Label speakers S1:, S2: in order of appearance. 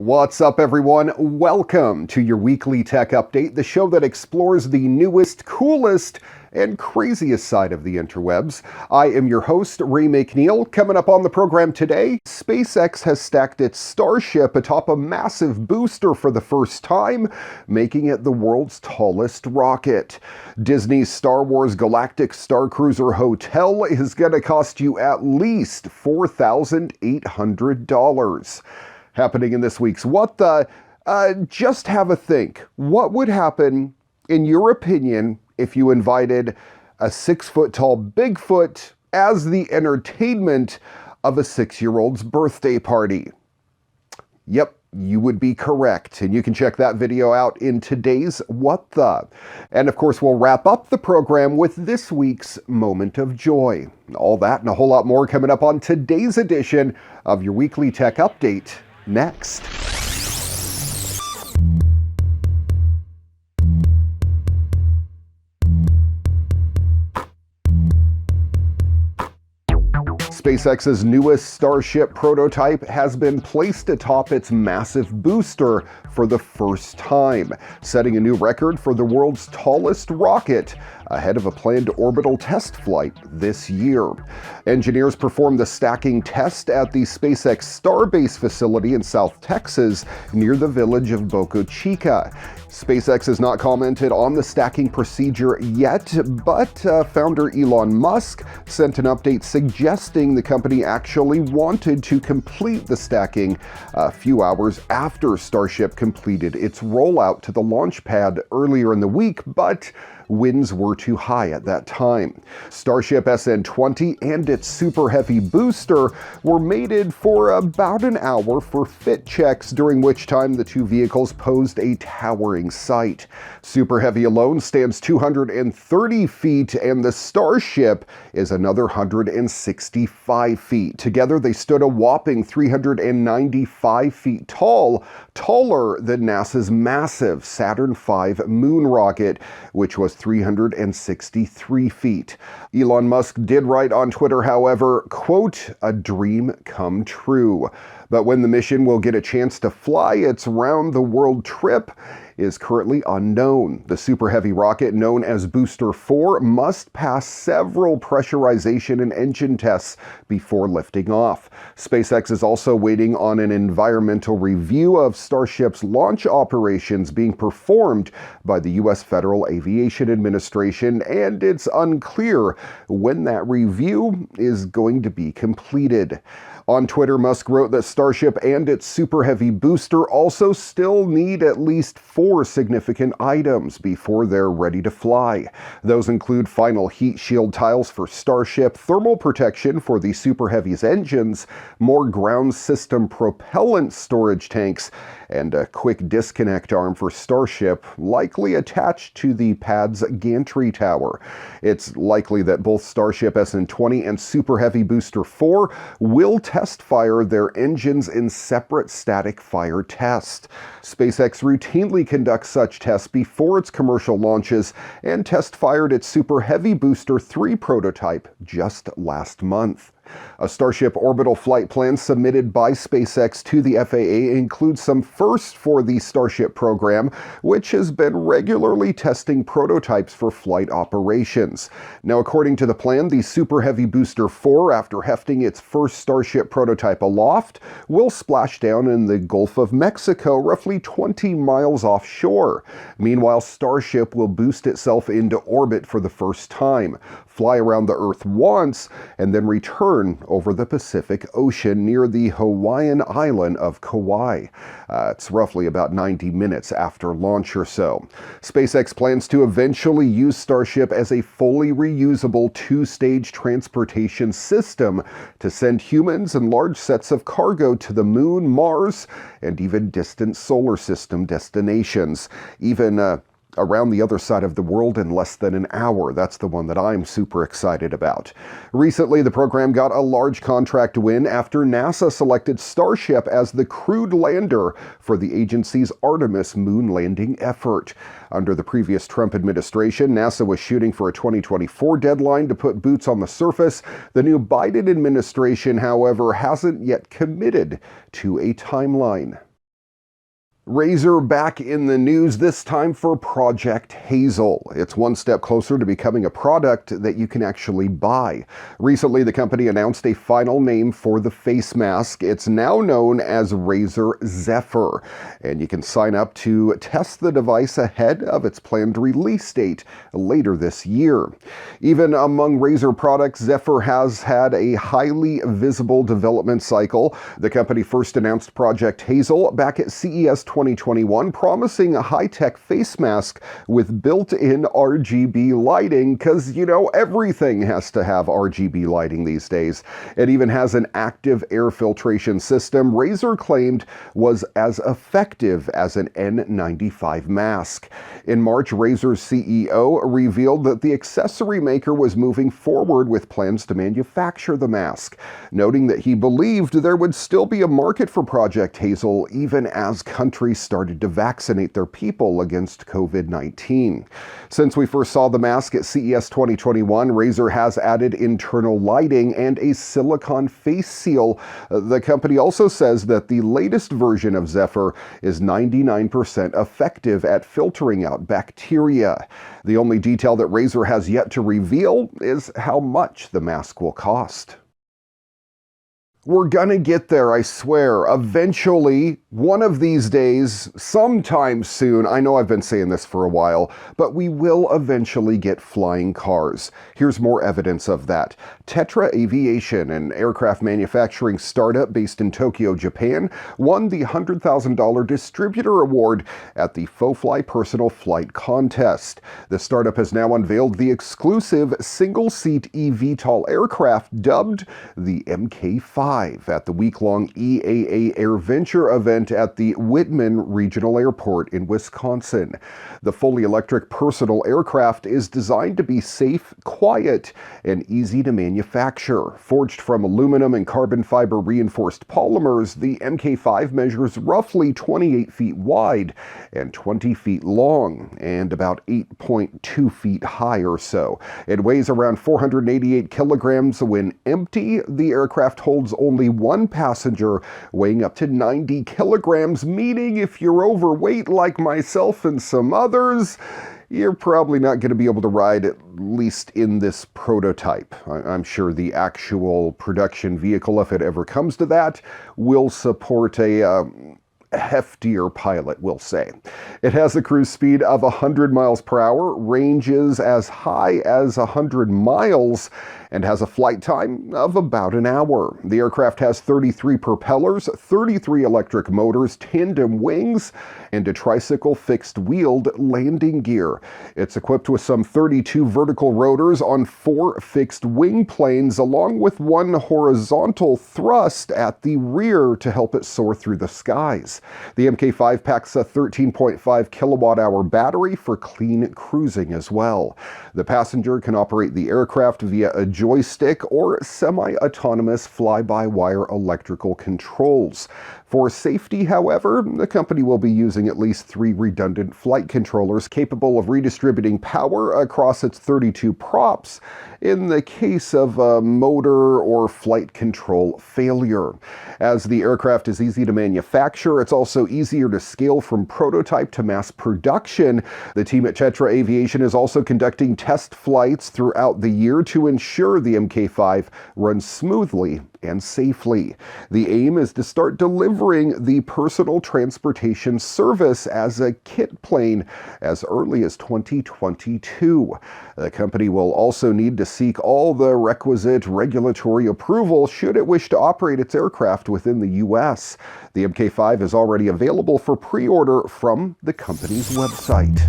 S1: What's up, everyone? Welcome to your weekly tech update, the show that explores the newest, coolest, and craziest side of the interwebs. I am your host, Ray McNeil. Coming up on the program today, SpaceX has stacked its Starship atop a massive booster for the first time, making it the world's tallest rocket. Disney's Star Wars Galactic Starcruiser Hotel is going to cost you at least $4,800. Happening in this week's What The? Just have a think. What would happen, in your opinion, if you invited a 6-foot-tall Bigfoot as the entertainment of a 6-year-old's birthday party? Yep, you would be correct. And you can check that video out in today's What The? And of course, we'll wrap up the program with this week's Moment of Joy. All that and a whole lot more coming up on today's edition of your weekly tech update. Next. SpaceX's newest Starship prototype has been placed atop its massive booster for the first time, setting a new record for the world's tallest rocket ahead of a planned orbital test flight this year. Engineers performed the stacking test at the SpaceX Starbase facility in South Texas near the village of Boca Chica. SpaceX has not commented on the stacking procedure yet, but founder Elon Musk sent an update suggesting the company actually wanted to complete the stacking a few hours after Starship completed its rollout to the launch pad earlier in the week, but winds were too high at that time. Starship SN20 and its Super Heavy booster were mated for about an hour for fit checks, during which time the two vehicles posed a towering sight. Super Heavy alone stands 230 feet, and the Starship is another 165 feet. Together, they stood a whopping 395 feet tall, taller than NASA's massive Saturn V moon rocket, which was 363 feet. Elon Musk did write on Twitter, however, quote, "a dream come true." But when the mission will get a chance to fly its round-the-world trip is currently unknown. The Super Heavy rocket, known as Booster 4, must pass several pressurization and engine tests before lifting off. SpaceX is also waiting on an environmental review of Starship's launch operations being performed by the U.S. Federal Aviation Administration, and it's unclear when that review is going to be completed. On Twitter, Musk wrote that Starship and its Super Heavy booster also still need at least 4 significant items before they're ready to fly. Those include final heat shield tiles for Starship, thermal protection for the Super Heavy's engines, more ground system propellant storage tanks, and a quick disconnect arm for Starship, likely attached to the pad's gantry tower. It's likely that both Starship SN20 and Super Heavy Booster 4 will test fire their engines in separate static fire tests. SpaceX routinely conducts such tests before its commercial launches, and test fired its Super Heavy Booster 3 prototype just last month. A Starship orbital flight plan submitted by SpaceX to the FAA includes some firsts for the Starship program, which has been regularly testing prototypes for flight operations. Now, according to the plan, the Super Heavy Booster 4, after hefting its first Starship prototype aloft, will splash down in the Gulf of Mexico, roughly 20 miles offshore. Meanwhile, Starship will boost itself into orbit for the first time, fly around the Earth once, and then return over the Pacific Ocean near the Hawaiian island of Kauai. It's roughly about 90 minutes after launch or so. SpaceX plans to eventually use Starship as a fully reusable 2-stage transportation system to send humans and large sets of cargo to the Moon, Mars, and even distant solar system destinations. Even around the other side of the world in less than an hour. That's the one that I'm super excited about. Recently, the program got a large contract win after NASA selected Starship as the crewed lander for the agency's Artemis moon landing effort. Under the previous Trump administration, NASA was shooting for a 2024 deadline to put boots on the surface. The new Biden administration, however, hasn't yet committed to a timeline. Razer back in the news, this time for Project Hazel. It's one step closer to becoming a product that you can actually buy. Recently, the company announced a final name for the face mask. It's now known as Razer Zephyr, and you can sign up to test the device ahead of its planned release date later this year. Even among Razer products, Zephyr has had a highly visible development cycle. The company first announced Project Hazel back at CES 2021, promising a high-tech face mask with built-in RGB lighting, because, everything has to have RGB lighting these days. It even has an active air filtration system Razer claimed was as effective as an N95 mask. In March, Razer's CEO revealed that the accessory maker was moving forward with plans to manufacture the mask, noting that he believed there would still be a market for Project Hazel even as countries started to vaccinate their people against COVID-19. Since we first saw the mask at CES 2021, Razer has added internal lighting and a silicone face seal. The company also says that the latest version of Zephyr is 99% effective at filtering out bacteria. The only detail that Razer has yet to reveal is how much the mask will cost. We're gonna get there, I swear. Eventually, one of these days, sometime soon, I know I've been saying this for a while, but we will eventually get flying cars. Here's more evidence of that. Tetra Aviation, an aircraft manufacturing startup based in Tokyo, Japan, won the $100,000 Distributor Award at the FoFly Personal Flight Contest. The startup has now unveiled the exclusive single-seat eVTOL aircraft dubbed the Mk5 at the week-long EAA AirVenture event at the Whitman Regional Airport in Wisconsin. The fully electric personal aircraft is designed to be safe, quiet, and easy to manufacture. Forged from aluminum and carbon fiber reinforced polymers, the Mk5 measures roughly 28 feet wide and 20 feet long, and about 8.2 feet high or so. It weighs around 488 kilograms when empty. The aircraft holds only one passenger, weighing up to 90 kilograms, meaning if you're overweight like myself and some others, you're probably not going to be able to ride, at least in this prototype. I'm sure the actual production vehicle, if it ever comes to that, will support a heftier pilot, we'll say. It has a cruise speed of 100 miles per hour, ranges as high as 100 miles, and has a flight time of about an hour. The aircraft has 33 propellers, 33 electric motors, tandem wings, and a tricycle fixed-wheeled landing gear. It's equipped with some 32 vertical rotors on 4 fixed wing planes, along with one horizontal thrust at the rear to help it soar through the skies. The Mk5 packs a 13.5 kilowatt-hour battery for clean cruising as well. The passenger can operate the aircraft via a joystick or semi-autonomous fly-by-wire electrical controls. For safety, however, the company will be using at least 3 redundant flight controllers capable of redistributing power across its 32 props in the case of a motor or flight control failure. As the aircraft is easy to manufacture, it's also easier to scale from prototype to mass production. The team at Tetra Aviation is also conducting test flights throughout the year to ensure the Mk5 runs smoothly and safely. The aim is to start delivering the personal transportation service as a kit plane as early as 2022. The company will also need to seek all the requisite regulatory approval should it wish to operate its aircraft within the U.S. The Mk5 is already available for pre-order from the company's website.